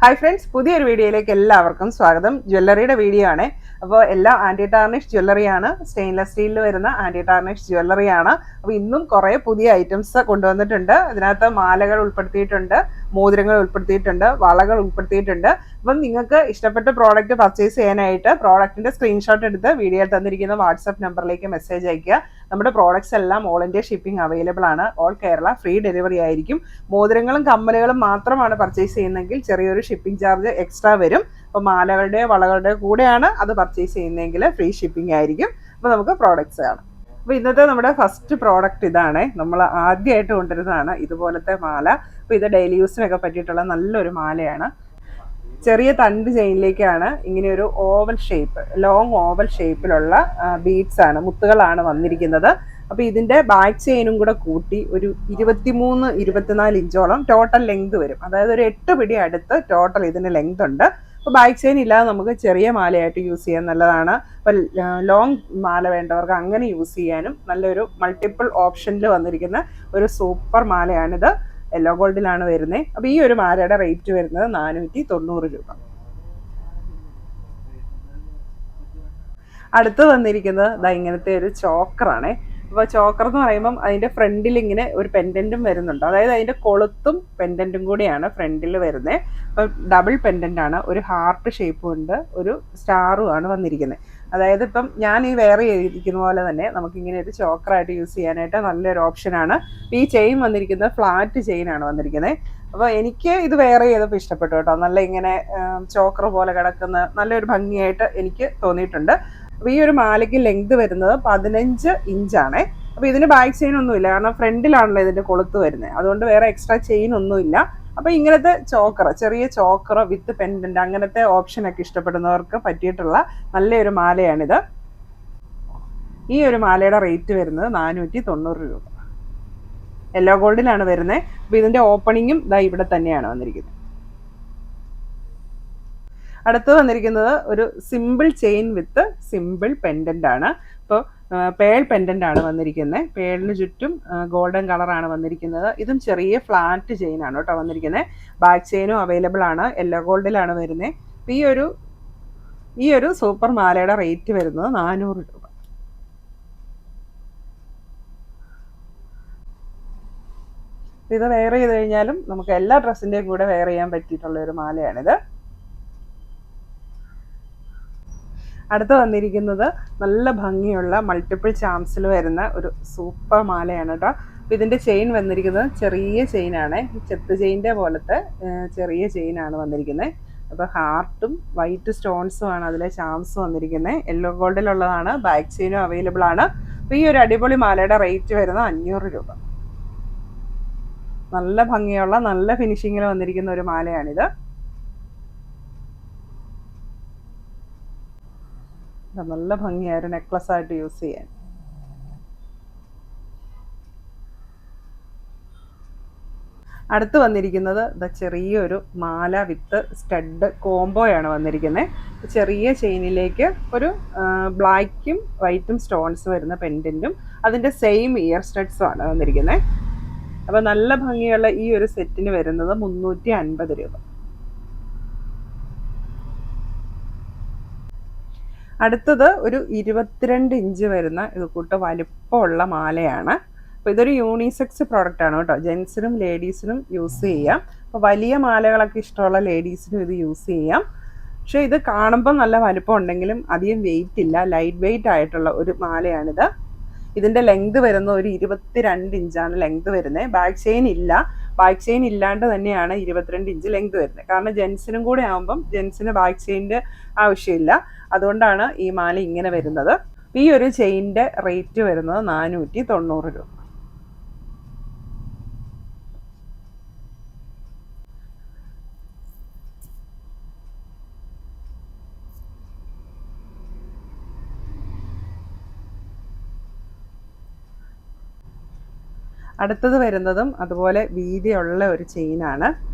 Hi friends, പുതിയൊരു വീഡിയോയിലേക്ക് എല്ലാവർക്കും സ്വാഗതം. ജ്വല്ലറിയുടെ വീഡിയോ ആണ്. അപ്പോൾ എല്ലാം ആൻറ്റി ടാർണിഷ് ജ്വല്ലറിയാണ്, സ്റ്റെയിൻലെസ് സ്റ്റീലിൽ വരുന്ന ആൻറ്റി ടാർണിഷ് ജ്വല്ലറിയാണ്. അപ്പോൾ ഇന്നും കുറേ പുതിയ ഐറ്റംസ് കൊണ്ടുവന്നിട്ടുണ്ട്. ഇതിനകത്ത് മാലകൾ ഉൾപ്പെടുത്തിയിട്ടുണ്ട്, മോതിരങ്ങൾ ഉൾപ്പെടുത്തിയിട്ടുണ്ട്, വളകൾ ഉൾപ്പെടുത്തിയിട്ടുണ്ട്. അപ്പം നിങ്ങൾക്ക് ഇഷ്ടപ്പെട്ട പ്രോഡക്റ്റ് പർച്ചേസ് ചെയ്യാനായിട്ട് പ്രോഡക്റ്റിൻ്റെ സ്ക്രീൻഷോട്ട് എടുത്ത് വീഡിയോയിൽ തന്നിരിക്കുന്ന വാട്സപ്പ് നമ്പറിലേക്ക് മെസ്സേജ് അയയ്ക്കുക. നമ്മുടെ പ്രോഡക്റ്റ്സ് എല്ലാം ഓൾ ഇന്ത്യ ഷിപ്പിംഗ് അവൈലബിൾ ആണ്. ഓൾ കേരള ഫ്രീ ഡെലിവറി ആയിരിക്കും. മോതിരങ്ങളും കമ്മലുകളും മാത്രമാണ് പർച്ചേസ് ചെയ്യുന്നതെങ്കിൽ ചെറിയൊരു ഷിപ്പിംഗ് ചാർജ് എക്സ്ട്രാ വരും. അപ്പോൾ മാലകളുടെയോ വളകളുടെയോ കൂടെയാണ് അത് പർച്ചേസ് ചെയ്യുന്നതെങ്കിൽ ഫ്രീ ഷിപ്പിംഗ് ആയിരിക്കും. അപ്പോൾ നമുക്ക് പ്രോഡക്റ്റ്സ് കാണാം. അപ്പോൾ ഇന്നത്തെ നമ്മുടെ ഫസ്റ്റ് പ്രോഡക്റ്റ് ഇതാണ്. നമ്മൾ ആദ്യമായിട്ട് കൊണ്ടുവരുന്നതാണ് ഇതുപോലത്തെ മാല. അപ്പോൾ ഇത് ഡെയിലി യൂസിനൊക്കെ പറ്റിയിട്ടുള്ള നല്ലൊരു മാലയാണ്. ചെറിയ തണ്ട് ചെയിനിലേക്കാണ് ഇങ്ങനെ ഒരു ഓവൽ ഷേപ്പ്, ലോങ് ഓവൽ ഷേപ്പിലുള്ള ബീഡ്സ് ആണ്, മുത്തുകളാണ് വന്നിരിക്കുന്നത്. അപ്പോൾ ഇതിൻ്റെ ബാക്ക് ചെയിനും കൂടെ കൂട്ടി ഒരു 23-24 ഇഞ്ചോളം ടോട്ടൽ ലെങ്ത് വരും. അതായത് ഒരു 8 പിടി അടുത്ത് ടോട്ടൽ ഇതിന് ലെങ്ത് ഉണ്ട്. അപ്പോൾ ബാക്ക് ചെയിൻ ഇല്ലാതെ നമുക്ക് ചെറിയ മാലയായിട്ട് യൂസ് ചെയ്യാൻ നല്ലതാണ്. അപ്പോൾ ലോങ് മാല വേണ്ടവർക്ക് അങ്ങനെ യൂസ് ചെയ്യാനും നല്ലൊരു മൾട്ടിപ്പിൾ ഓപ്ഷനിൽ വന്നിരിക്കുന്ന ഒരു സൂപ്പർ മാലയാണിത്. യെല്ലോ ഗോൾഡിലാണ് വരുന്നത്. അപ്പോൾ ഈ ഒരു മാലയുടെ റേറ്റ് വരുന്നത് 490 രൂപ. അടുത്ത് വന്നിരിക്കുന്നത് ഇങ്ങനത്തെ ഒരു ചോക്കറാണ്. അപ്പോൾ ചോക്കർ എന്ന് പറയുമ്പം അതിൻ്റെ ഫ്രണ്ടിൽ ഇങ്ങനെ ഒരു പെൻഡൻറ്റും വരുന്നുണ്ട്. അതായത് അതിൻ്റെ കൊളുത്തും പെൻഡൻറ്റും കൂടിയാണ് ഫ്രണ്ടിൽ വരുന്നത്. അപ്പം ഡബിൾ പെൻഡൻ്റാണ്, ഒരു ഹാർട്ട് ഷേപ്പും ഉണ്ട്, ഒരു സ്റ്റാറും ആണ് വന്നിരിക്കുന്നത്. അതായത് ഇപ്പം ഞാൻ ഈ വേറെ ചെയ്തിരിക്കുന്ന പോലെ തന്നെ നമുക്കിങ്ങനെ ഒരു ചോക്കറായിട്ട് യൂസ് ചെയ്യാനായിട്ട് നല്ലൊരു ഓപ്ഷനാണ്. ഈ ചെയിൻ വന്നിരിക്കുന്നത് ഫ്ലാറ്റ് ചെയിനാണ് വന്നിരിക്കുന്നത്. അപ്പോൾ എനിക്ക് ഇത് വേറെ ചെയ്തപ്പോൾ ഇഷ്ടപ്പെട്ടു കേട്ടോ. നല്ല ഇങ്ങനെ ചോക്കർ പോലെ കിടക്കുന്ന നല്ലൊരു ഭംഗിയായിട്ട് എനിക്ക് തോന്നിയിട്ടുണ്ട്. അപ്പോൾ ഈ ഒരു മാലയ്ക്ക് ലെങ്ത് വരുന്നത് 15 ഇഞ്ചാണ്. അപ്പോൾ ഇതിന് ബാക്ക് ചെയിൻ ഒന്നുമില്ല, കാരണം ഫ്രണ്ടിലാണല്ലോ ഇതിൻ്റെ കൊളുത്ത് വരുന്നത്. അതുകൊണ്ട് വേറെ എക്സ്ട്രാ ചെയിൻ ഒന്നുമില്ല. അപ്പോൾ ഇങ്ങനത്തെ ചോക്കർ, ചെറിയ ചോക്കർ വിത്ത് പെൻഡൻ്റ്, അങ്ങനത്തെ ഓപ്ഷനൊക്കെ ഇഷ്ടപ്പെടുന്നവർക്ക് പറ്റിയിട്ടുള്ള നല്ലൊരു മാലയാണിത്. ഈ ഒരു മാലയുടെ റേറ്റ് വരുന്നത് 490 രൂപ. യെല്ലോ ഗോൾഡിലാണ് വരുന്നത്. അപ്പോൾ ഇതിൻ്റെ ഓപ്പണിങ്ങും ഇവിടെ തന്നെയാണ് വന്നിരിക്കുന്നത്. അടുത്ത് വന്നിരിക്കുന്നത് ഒരു സിമ്പിൾ ചെയിൻ വിത്ത് സിമ്പിൾ പെൻഡൻ്റ് ആണ്. ഇപ്പോൾ പേൾ പെൻഡൻ്റ് ആണ് വന്നിരിക്കുന്നത്. പേളിന് ചുറ്റും ഗോൾഡൻ കളറാണ് വന്നിരിക്കുന്നത്. ഇതും ചെറിയ ഫ്ലാറ്റ് ചെയിനാണ് കേട്ടോ വന്നിരിക്കുന്നത്. ബാക്ക് ചെയിനും അവൈലബിൾ ആണ്, യെല്ലോ ഗോൾഡിലാണ് വരുന്നത്. ഈ ഒരു സൂപ്പർ മാലയുടെ റേറ്റ് വരുന്നത് 400 രൂപ. ഇത് വെയർ ചെയ്ത് കഴിഞ്ഞാലും നമുക്ക് എല്ലാ ഡ്രസ്സിൻ്റെയും കൂടെ വെയർ ചെയ്യാൻ പറ്റിയിട്ടുള്ള ഒരു മാലയാണിത്. അടുത്ത് വന്നിരിക്കുന്നത് നല്ല ഭംഗിയുള്ള മൾട്ടിപ്പിൾ ചാംസിൽ വരുന്ന ഒരു സൂപ്പർ മാലയാണ് കേട്ടോ. അപ്പോൾ ഇതിൻ്റെ ചെയിൻ വന്നിരിക്കുന്നത് ചെറിയ ചെയിനാണ്, ചെത്ത് ചെയിൻ്റെ പോലത്തെ ചെറിയ ചെയിനാണ് വന്നിരിക്കുന്നത്. അപ്പോൾ ഹാർട്ടും വൈറ്റ് സ്റ്റോൺസും ആണ് അതിലെ ചാംസ് വന്നിരിക്കുന്നത്. യെല്ലോ ഗോൾഡിലുള്ളതാണ്, ബാക്ക് ചെയിനും അവൈലബിൾ ആണ്. അപ്പോൾ ഈ ഒരു അടിപൊളി മാലയുടെ റേറ്റ് വരുന്നത് 500 രൂപ. നല്ല ഭംഗിയുള്ള നല്ല ഫിനിഷിങ്ങിൽ വന്നിരിക്കുന്ന ഒരു മാലയാണിത്. നല്ല ഭംഗിയായ ഒരു നെക്ലസ് ആയിട്ട് യൂസ് ചെയ്യാൻ. അടുത്ത് വന്നിരിക്കുന്നത് ചെറിയൊരു മാല വിത്ത് സ്റ്റഡ് കോംബോയാണ് വന്നിരിക്കുന്നത്. ചെറിയ ചെയിനിലേക്ക് ഒരു ബ്ലാക്കും വൈറ്റും സ്റ്റോൺസ് വരുന്ന പെൻഡൻറ്റും അതിൻ്റെ സെയിം ഇയർ സ്റ്റഡ്സും ആണ് വന്നിരിക്കുന്നത്. അപ്പോൾ നല്ല ഭംഗിയുള്ള ഈ ഒരു സെറ്റിന് വരുന്നത് 350 രൂപ. അടുത്തത് ഒരു 22 ഇഞ്ച് വരുന്ന ഇത് കൂട്ട് വലിപ്പമുള്ള മാലയാണ്. അപ്പോൾ ഇതൊരു യൂണിസെക്സ് പ്രോഡക്റ്റ് ആണ് കേട്ടോ. ജെൻസിനും ലേഡീസിനും യൂസ് ചെയ്യാം. അപ്പോൾ വലിയ മാലകളൊക്കെ ഇഷ്ടമുള്ള ലേഡീസിനും ഇത് യൂസ് ചെയ്യാം. പക്ഷേ ഇത് കാണുമ്പോൾ നല്ല വലിപ്പം ഉണ്ടെങ്കിലും അധികം വെയിറ്റ് ഇല്ല, ലൈറ്റ് വെയിറ്റ് ആയിട്ടുള്ള ഒരു മാലയാണിത്. ഇതിൻ്റെ ലെങ്ത് വരുന്നത് ഒരു 22 ഇഞ്ചാണ് ലെങ്ത് വരുന്നത്. ബാക്ക് ചെയിൻ ഇല്ല, ബാക്ക് ചെയിൻ ഇല്ലാണ്ട് തന്നെയാണ് 22 ഇഞ്ച് ലെങ്ത് വരുന്നത്. കാരണം ജെൻസിനും കൂടെ ആകുമ്പം ജെൻസിന് ബാക്ക് ചെയിൻ്റെ ആവശ്യമില്ല. അതുകൊണ്ടാണ് ഈ മാല ഇങ്ങനെ വരുന്നത്. ഈ ഒരു ചെയിൻ്റെ റേറ്റ് വരുന്നത് 490 രൂപ. അടുത്തത് വരുന്നതും അതുപോലെ വീതിയുള്ള ഒരു ചെയിനാണ്.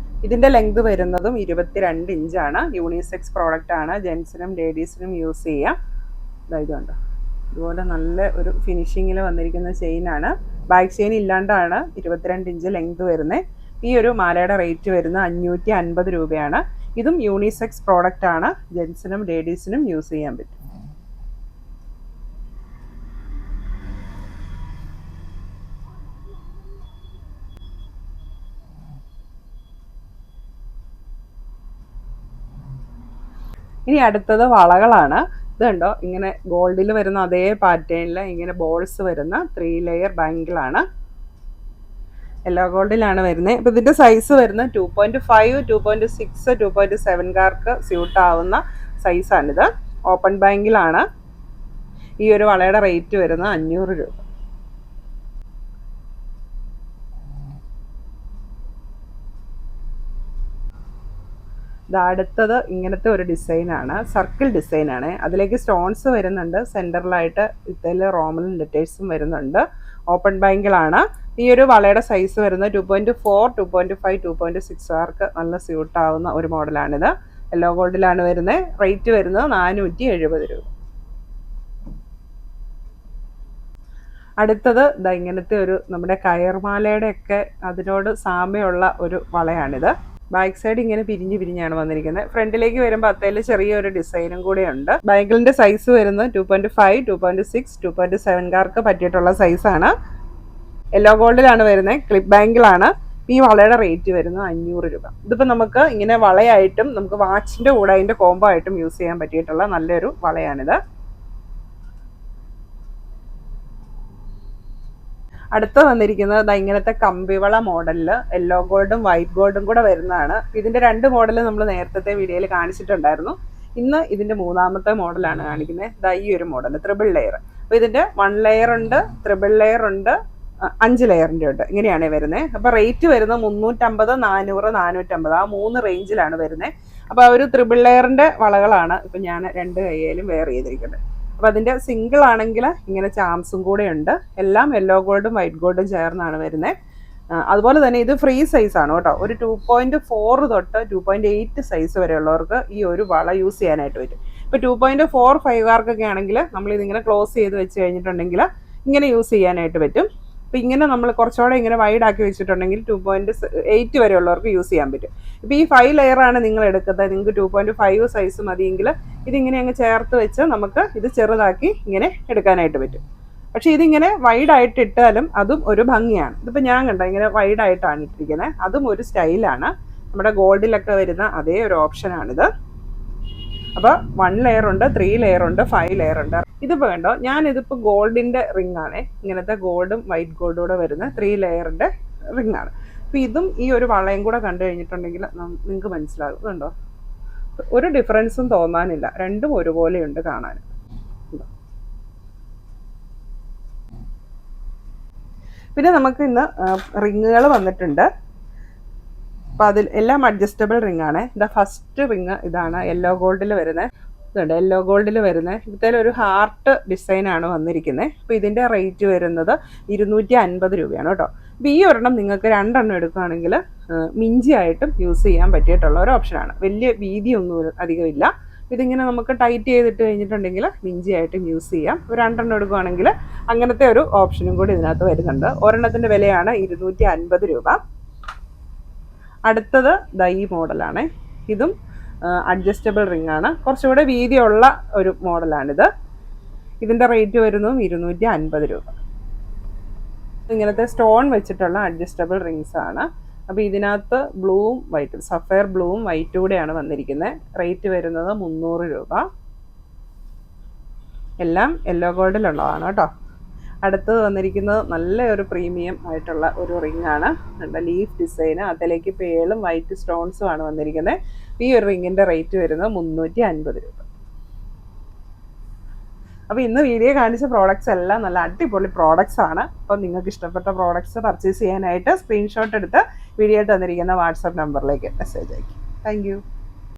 ഇതിൻ്റെ ലെങ്ത് വരുന്നതും 22 ഇഞ്ചാണ്. യൂണിസെക്സ് പ്രോഡക്റ്റ് ആണ്, ജെൻസിനും ലേഡീസിനും യൂസ് ചെയ്യാം. ഇതുണ്ട്, ഇതുപോലെ നല്ല ഒരു ഫിനിഷിങ്ങിൽ വന്നിരിക്കുന്ന ചെയിനാണ്. ബാക്ക് ചെയിൻ ഇല്ലാണ്ടാണ് 22 ഇഞ്ച് ലെങ്ത് വരുന്നത്. ഈ ഒരു മാലയുടെ റേറ്റ് വരുന്നത് 550 രൂപയാണ്. ഇതും യൂണിസെക്സ് പ്രോഡക്റ്റ് ആണ്, ജെൻസിനും ലേഡീസിനും യൂസ് ചെയ്യാൻ പറ്റും. ഇനി അടുത്തത് വളകളാണ്. ഇത് കണ്ടോ, ഇങ്ങനെ ഗോൾഡിൽ വരുന്ന അതേ പാറ്റേണിൽ ഇങ്ങനെ ബോൾസ് വരുന്ന 3 ലെയർ ബാങ്കിളാണ്. യെല്ലോ ഗോൾഡിലാണ് വരുന്നത്. അപ്പോൾ ഇതിൻ്റെ സൈസ് വരുന്നത് 2.5, 2.6, 2.7കാർക്ക് സ്യൂട്ട് ആവുന്ന സൈസാണിത്. ഓപ്പൺ ബാങ്കിളാണ്. ഈ ഒരു വളയുടെ റേറ്റ് വരുന്നത് 500 രൂപ. അടുത്തത് ഇങ്ങനത്തെ ഒരു ഡിസൈനാണ്, സർക്കിൾ ഡിസൈനാണ്. അതിലേക്ക് സ്റ്റോൺസ് വരുന്നുണ്ട്, സെൻറ്ററിലായിട്ട് ഇതിൽ റോമൻ ലെറ്റേഴ്സും വരുന്നുണ്ട്. ഓപ്പൺ ബാങ്കിളാണ്. ഈ ഒരു വളയുടെ സൈസ് വരുന്നത് 2.4, 2.5, 2.6കാർക്ക് നല്ല സ്യൂട്ടാവുന്ന ഒരു മോഡലാണിത്. യെല്ലോ ഗോൾഡിലാണ് വരുന്നത്. റേറ്റ് വരുന്നത് 470 രൂപ. അടുത്തത് ഇങ്ങനത്തെ ഒരു നമ്മുടെ കയർമാലയുടെയൊക്കെ അതിനോട് സാമ്യമുള്ള ഒരു വളയാണിത്. ബാക്ക് സൈഡ് ഇങ്ങനെ പിരിഞ്ഞാണ് വന്നിരിക്കുന്നത്. ഫ്രണ്ടിലേക്ക് വരുമ്പോൾ അത്തേൽ ചെറിയൊരു ഡിസൈനും കൂടെ ഉണ്ട്. ബാങ്കിളിന്റെ സൈസ് വരുന്നത് 2.5, 2.6, 2.7കാർക്ക് പറ്റിയിട്ടുള്ള സൈസാണ്. യെല്ലോ ഗോൾഡിലാണ് വരുന്നത്. ക്ലിപ്പ് ബാങ്കിളാണ്. ഈ വളയുടെ റേറ്റ് വരുന്നത് 500 രൂപ. ഇതിപ്പോൾ നമുക്ക് ഇങ്ങനെ വളയായിട്ടും നമുക്ക് വാച്ചിന്റെ കൂടെ അതിന്റെ കോംബോ ആയിട്ടും യൂസ് ചെയ്യാൻ പറ്റിയിട്ടുള്ള നല്ലൊരു വളയാണിത്. അടുത്ത വന്നിരിക്കുന്നത് ഇങ്ങനത്തെ കമ്പിവള മോഡലിൽ യെല്ലോ ഗോൾഡും വൈറ്റ് ഗോൾഡും കൂടെ വരുന്നതാണ്. ഇതിന്റെ 2 മോഡൽ നമ്മൾ നേരത്തെ വീഡിയോയിൽ കാണിച്ചിട്ടുണ്ടായിരുന്നു. ഇന്ന് ഇതിന്റെ 3ാമത്തെ മോഡലാണ് കാണിക്കുന്നത്. ഈ ഒരു മോഡൽ ട്രിപ്പിൾ ലെയർ. അപ്പോൾ ഇതിന്റെ 1 ലെയർ ഉണ്ട്, ട്രിപ്പിൾ ലെയർ ഉണ്ട്, 5 ലെയറിൻ്റെ ഉണ്ട്. ഇങ്ങനെയാണ് വരുന്നത്. അപ്പോൾ റേറ്റ് വരുന്നത് 350, 400, 450 ആ 3 റേഞ്ചിലാണ് വരുന്നത്. അപ്പോൾ ആ ഒരു ട്രിപ്പിൾ ലെയറിന്റെ വളകളാണ് ഇപ്പം ഞാൻ 2 കൈയിലും വെയർ ചെയ്തിരിക്കുന്നത്. അപ്പോൾ അതിൻ്റെ സിംഗിൾ ആണെങ്കിൽ ഇങ്ങനെ ചാംസും കൂടെ ഉണ്ട്. എല്ലാം യെല്ലോ ഗോൾഡും വൈറ്റ് ഗോൾഡും ചേർന്നാണ് വരുന്നത്. അതുപോലെ തന്നെ ഇത് ഫ്രീ സൈസാണ് കേട്ടോ. ഒരു 2.4 തൊട്ട് 2.8 സൈസ് വരെയുള്ളവർക്ക് ഈ ഒരു വള യൂസ് ചെയ്യാനായിട്ട് പറ്റും. ഇപ്പോൾ 2.45കാർക്കൊക്കെ ആണെങ്കിൽ നമ്മളിതിങ്ങനെ ക്ലോസ് ചെയ്ത് വെച്ച് കഴിഞ്ഞിട്ടുണ്ടെങ്കിൽ ഇങ്ങനെ യൂസ് ചെയ്യാനായിട്ട് പറ്റും. അപ്പോൾ ഇങ്ങനെ നമ്മൾ കുറച്ചുകൂടെ ഇങ്ങനെ വൈഡ് ആക്കി വെച്ചിട്ടുണ്ടെങ്കിൽ 2.8 വരെയുള്ളവർക്ക് യൂസ് ചെയ്യാൻ പറ്റും. ഇപ്പോൾ ഈ 5 ലെയറാണ് നിങ്ങൾ എടുക്കുന്നത്, നിങ്ങൾക്ക് 2.5 സൈസ് മതിയെങ്കിൽ ഇതിങ്ങനെ അങ്ങ് ചേർത്ത് വെച്ച് നമുക്ക് ഇത് ചെറുതാക്കി ഇങ്ങനെ എടുക്കാനായിട്ട് പറ്റും. പക്ഷേ ഇതിങ്ങനെ വൈഡായിട്ട് ഇട്ടാലും അതും ഒരു ഭംഗിയാണ്. ഇതിപ്പോൾ ഞാൻ കണ്ട ഇങ്ങനെ വൈഡായിട്ടാണ് ഇട്ടിരിക്കുന്നത്. അതും ഒരു സ്റ്റൈലാണ്. നമ്മുടെ ഗോൾഡിലൊക്കെ വരുന്ന അതേ ഒരു ഓപ്ഷനാണിത്. അപ്പോൾ 1 ലെയർ ഉണ്ട്, 3 ലെയർ ഉണ്ട്, 5 ലെയർ ഉണ്ട്. ഇതിപ്പോൾ കണ്ടോ, ഞാനിതിപ്പോൾ ഗോൾഡിൻ്റെ റിംഗ് ആണ്. ഇങ്ങനത്തെ ഗോൾഡും വൈറ്റ് ഗോൾഡും കൂടെ വരുന്ന 3 ലെയറിൻ്റെ റിംഗ് ആണ്. അപ്പോൾ ഇതും ഈ ഒരു വളയും കൂടെ കണ്ടു കഴിഞ്ഞിട്ടുണ്ടെങ്കിൽ നിങ്ങൾക്ക് മനസ്സിലാകും. കണ്ടോ, ഒരു ഡിഫറൻസും തോന്നാനില്ല. രണ്ടും ഒരുപോലെയുണ്ട് കാണാൻ. പിന്നെ നമുക്ക് ഇന്ന് റിങ്ങുകൾ വന്നിട്ടുണ്ട്. അപ്പോൾ അതിൽ എല്ലാം അഡ്ജസ്റ്റബിൾ റിംഗ് ആണ്. ഫസ്റ്റ് റിങ് ഇതാണ്, യെല്ലോ ഗോൾഡിൽ വരുന്നത്. ഇതുണ്ട് യെല്ലോ ഗോൾഡിൽ വരുന്നത്. ഇതിൽ ഒരു ഹാർട്ട് ഡിസൈനാണ് വന്നിരിക്കുന്നത്. അപ്പോൾ ഇതിൻ്റെ റേറ്റ് വരുന്നത് 250 രൂപയാണ് കേട്ടോ. അപ്പോൾ ഈ ഒരെണ്ണം നിങ്ങൾക്ക് 2 എണ്ണം എടുക്കുകയാണെങ്കിൽ മിഞ്ചിയായിട്ടും യൂസ് ചെയ്യാൻ പറ്റിയിട്ടുള്ള ഒരു ഓപ്ഷനാണ്. വലിയ വീതിയൊന്നും അധികമില്ല. ഇതിങ്ങനെ നമുക്ക് ടൈറ്റ് ചെയ്തിട്ട് കഴിഞ്ഞിട്ടുണ്ടെങ്കിൽ മിഞ്ചിയായിട്ടും യൂസ് ചെയ്യാം. 2 എണ്ണം എടുക്കുകയാണെങ്കിൽ അങ്ങനത്തെ ഒരു ഓപ്ഷനും കൂടി ഇതിനകത്ത് വരുന്നുണ്ട്. ഒരെണ്ണത്തിൻ്റെ വിലയാണ് 250 രൂപ. അടുത്തത് ഈ മോഡലാണ്. ഇതും അഡ്ജസ്റ്റബിൾ റിംഗ് ആണ്. കുറച്ചുകൂടെ വീതിയുള്ള ഒരു മോഡലാണിത്. ഇതിൻ്റെ റേറ്റ് വരുന്നതും 250 രൂപ. ഇങ്ങനത്തെ സ്റ്റോൺ വെച്ചിട്ടുള്ള അഡ്ജസ്റ്റബിൾ റിങ്സ് ആണ്. അപ്പോൾ ഇതിനകത്ത് ബ്ലൂവും വൈറ്റും, സഫയർ ബ്ലൂവും വൈറ്റും കൂടെയാണ് വന്നിരിക്കുന്നത്. റേറ്റ് വരുന്നത് 300 രൂപ. എല്ലാം യെല്ലോ ഗോൾഡിലുള്ളതാണ് കേട്ടോ. അടുത്തത് വന്നിരിക്കുന്നത് നല്ല ഒരു പ്രീമിയം ആയിട്ടുള്ള ഒരു റിംഗ് ആണ്. ലീഫ് ഡിസൈന്, അതിലേക്ക് പേളും വൈറ്റ് സ്റ്റോൺസും ആണ് വന്നിരിക്കുന്നത്. ഈ ഒരു റിങ്ങിൻ്റെ റേറ്റ് വരുന്നത് 350 രൂപ. അപ്പോൾ ഇന്ന് വീഡിയോ കാണിച്ച പ്രോഡക്റ്റ്സ് എല്ലാം നല്ല അടിപൊളി പ്രോഡക്റ്റ്സ് ആണ്. അപ്പോൾ നിങ്ങൾക്ക് ഇഷ്ടപ്പെട്ട പ്രോഡക്റ്റ്സ് പർച്ചേസ് ചെയ്യാനായിട്ട് സ്ക്രീൻഷോട്ട് എടുത്ത് വീഡിയോ തന്നിരിക്കുന്ന വാട്സാപ്പ് നമ്പറിലേക്ക് മെസ്സേജ് അയക്കും. താങ്ക്